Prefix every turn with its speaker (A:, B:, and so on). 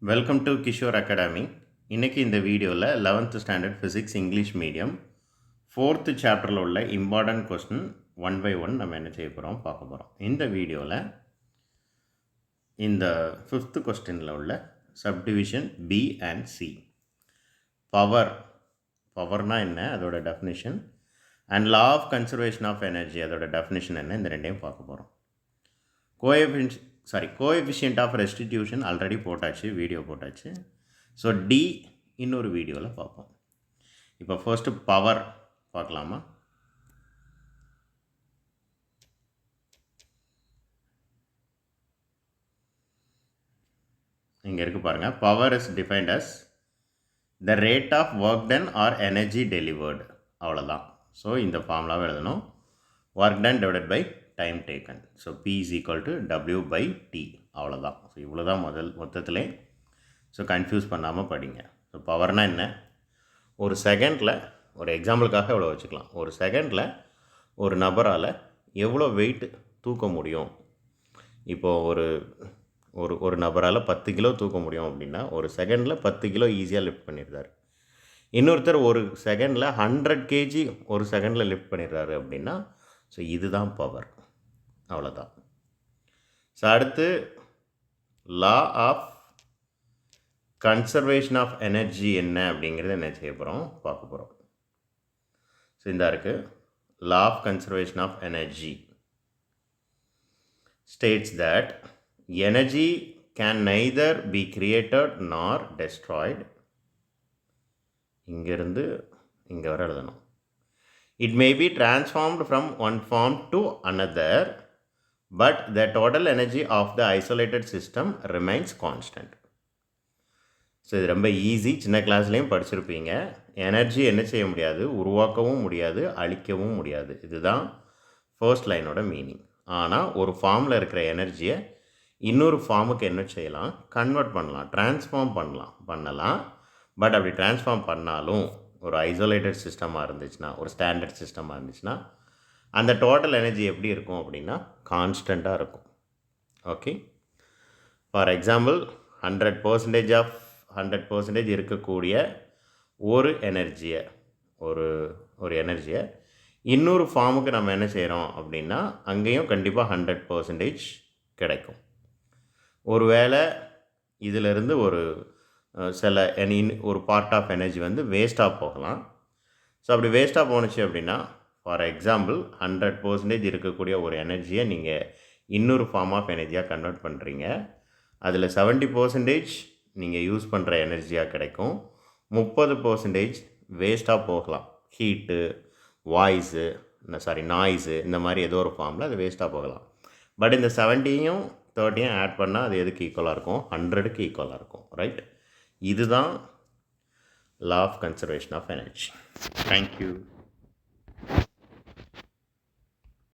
A: Welcome to Kishore academy. இன்றைக்கி இந்த வீடியோவில் 11th standard physics English medium 4th சாப்டரில் உள்ள இம்பார்ட்டன்ட் கொஸ்டின் 1 by 1 நம்ம என்ன செய்ய போகிறோம் பார்க்க போகிறோம். இந்த வீடியோவில் இந்த 5th கொஸ்டினில் உள்ள சப்டிவிஷன் பி அண்ட் சி, பவர்னால் என்ன, அதோட definition, and law of conservation of energy, அதோட டெஃபினிஷன் என்ன, இந்த ரெண்டையும் பார்க்க போகிறோம். கோஎஃபிஷியன்ட் ஆஃப் ரெஸ்டிடியூஷன் ஆல்ரெடி போட்டாச்சு, வீடியோ போட்டாச்சு. ஸோ டி இன்னொரு வீடியோவில் பார்ப்போம். இப்போ ஃபர்ஸ்ட்டு பவர் பார்க்கலாமா? இங்கே இருக்குது பாருங்கள். Power is defined as the rate of work done or energy delivered, அவ்வளோதான். ஸோ இந்த ஃபார்முலாவை எழுதணும். Work done divided by time taken. So P is equal to W by T, அவ்வளோதான். ஸோ இவ்வளோ தான் மொத்தத்திலே. ஸோ கன்ஃபியூஸ் பண்ணாமல் படிங்க. ஸோ பவர்னால் என்ன, ஒரு செகண்டில், ஒரு எக்ஸாம்பிளுக்காக எவ்வளோ வச்சுக்கலாம், ஒரு செகண்டில் ஒரு நபரால் எவ்வளோ வெயிட் தூக்க முடியும். இப்போது ஒரு ஒரு ஒரு நபரால் 10 கிலோ தூக்க முடியும் அப்படின்னா ஒரு செகண்டில் 10 கிலோ ஈஸியாக லிஃப்ட் பண்ணிடுறாரு. இன்னொருத்தர் ஒரு செகண்டில் 100 கேஜி ஒரு செகண்டில் லிஃப்ட் பண்ணிடுறாரு அப்படின்னா ஸோ இதுதான் பவர், அவ்வளோதான். ஸோ அடுத்து law of conservation of energy என்ன அப்படிங்கிறது என்ன செய்ய போகிறோம் பார்க்க போகிறோம். ஸோ இந்த இருக்குது law of conservation of energy states that energy can neither be created nor destroyed. இங்கேருந்து இங்கே வர எழுதணும். It may be transformed from one form to another, but the total energy of the isolated system remains constant. So இது ரொம்ப easy, சின்ன கிளாஸ்லேயும் படிச்சிருப்பீங்க. Energy என்ன செய்ய முடியாது, உருவாக்கவும் முடியாது, அழிக்கவும் முடியாது. இதுதான் ஃபர்ஸ்ட் லைனோட மீனிங். ஆனால் ஒரு ஃபார்மில் இருக்கிற எனர்ஜியை இன்னொரு ஃபார்முக்கு என்ன செய்யலாம், கன்வெர்ட் பண்ணலாம், ட்ரான்ஸ்ஃபார்ம் பண்ணலாம். பட் அப்படி ட்ரான்ஸ்ஃபார்ம் பண்ணாலும் ஒரு ஐசோலேட்டட் சிஸ்டமாக இருந்துச்சுன்னா, ஒரு ஸ்டாண்டர்ட் சிஸ்டமாக இருந்துச்சுன்னா அந்த டோட்டல் எனர்ஜி எப்படி இருக்கும் அப்படின்னா கான்ஸ்டண்ட்டாக இருக்கும். ஓகே, ஃபார் எக்ஸாம்பிள் 100% இருக்கக்கூடிய ஒரு எனர்ஜியை ஒரு எனர்ஜியை இன்னொரு ஃபார்முக்கு நம்ம என்ன செய்கிறோம் அப்படின்னா அங்கேயும் கண்டிப்பாக 100% கிடைக்கும். ஒருவேளை இதிலிருந்து ஒரு பார்ட் ஆஃப் எனர்ஜி வேஸ்ட்டாக போகலாம். ஸோ அப்படி வேஸ்ட்டாக போணுச்சு அப்படின்னா, ஃபார் எக்ஸாம்பிள் 100% இருக்கக்கூடிய ஒரு எனர்ஜியை நீங்கள் இன்னொரு ஃபார்ம் ஆஃப் எனர்ஜியாக கன்வெர்ட் பண்ணுறீங்க. அதில் 70% நீங்கள் யூஸ் பண்ணுற எனர்ஜியாக கிடைக்கும். 30% வேஸ்ட்டாக போகலாம். ஹீட்டு, நாய்ஸு இந்த மாதிரி ஏதோ ஒரு ஃபார்மில் அது வேஸ்ட்டாக போகலாம். பட் இந்த 70யும் 30யும் ஆட் பண்ணால் அது எதுக்கு ஈக்குவலாக இருக்கும், 100க்கு ஈக்குவலாக இருக்கும். ரைட், இதுதான் law of conservation of energy. Thank you.